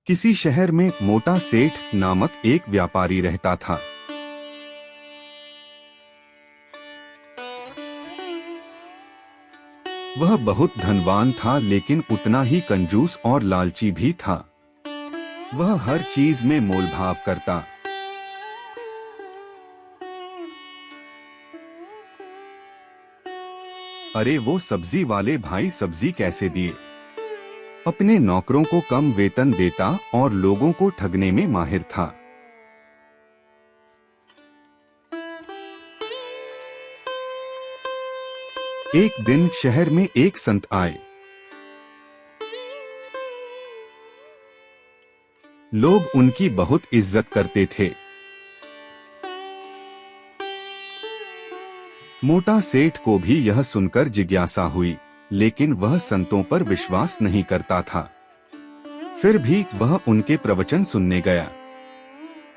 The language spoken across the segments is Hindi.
किसी शहर में मोटा सेठ नामक एक व्यापारी रहता था। वह बहुत धनवान था, लेकिन उतना ही कंजूस और लालची भी था। वह हर चीज में मोलभाव करता। अरे वो सब्जी वाले भाई सब्जी कैसे दिए? अपने नौकरों को कम वेतन देता और लोगों को ठगने में माहिर था। एक दिन शहर में एक संत आए। लोग उनकी बहुत इज्जत करते थे। मोटा सेठ को भी यह सुनकर जिज्ञासा हुई, लेकिन वह संतों पर विश्वास नहीं करता था। फिर भी वह उनके प्रवचन सुनने गया।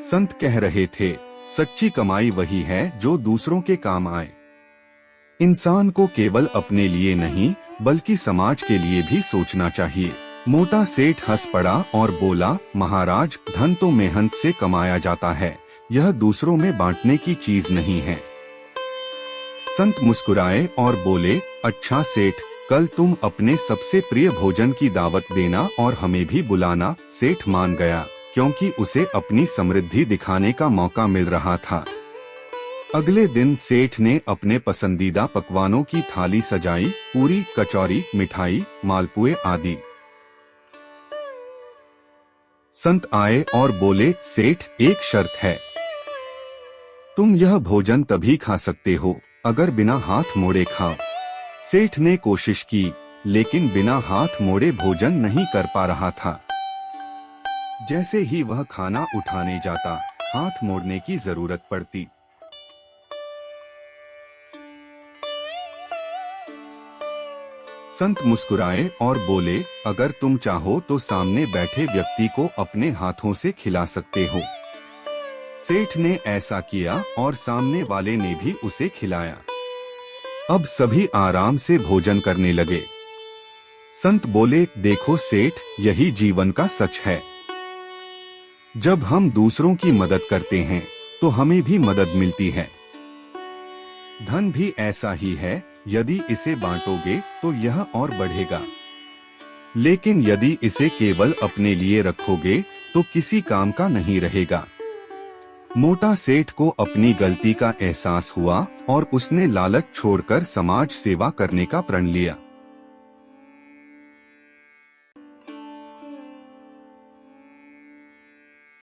संत कह रहे थे, सच्ची कमाई वही है जो दूसरों के काम आए। इंसान को केवल अपने लिए नहीं बल्कि समाज के लिए भी सोचना चाहिए। मोटा सेठ हंस पड़ा और बोला, महाराज, धन तो मेहनत से कमाया जाता है, यह दूसरों में बांटने की चीज नहीं है। संत मुस्कुराए और बोले, अच्छा सेठ, कल तुम अपने सबसे प्रिय भोजन की दावत देना और हमें भी बुलाना। सेठ मान गया, क्योंकि उसे अपनी समृद्धि दिखाने का मौका मिल रहा था। अगले दिन सेठ ने अपने पसंदीदा पकवानों की थाली सजाई, पूरी, कचौरी, मिठाई, मालपुए आदि। संत आए और बोले, सेठ, एक शर्त है। तुम यह भोजन तभी खा सकते हो अगर बिना हाथ मोड़े खाओ। सेठ ने कोशिश की, लेकिन बिना हाथ मोड़े भोजन नहीं कर पा रहा था। जैसे ही वह खाना उठाने जाता, हाथ मोड़ने की जरूरत पड़ती। संत मुस्कुराए और बोले, अगर तुम चाहो तो सामने बैठे व्यक्ति को अपने हाथों से खिला सकते हो। सेठ ने ऐसा किया और सामने वाले ने भी उसे खिलाया। अब सभी आराम से भोजन करने लगे। संत बोले, देखो सेठ, यही जीवन का सच है। जब हम दूसरों की मदद करते हैं तो हमें भी मदद मिलती है। धन भी ऐसा ही है, यदि इसे बांटोगे तो यह और बढ़ेगा, लेकिन यदि इसे केवल अपने लिए रखोगे तो किसी काम का नहीं रहेगा। मोटा सेठ को अपनी गलती का एहसास हुआ और उसने लालच छोड़कर समाज सेवा करने का प्रण लिया।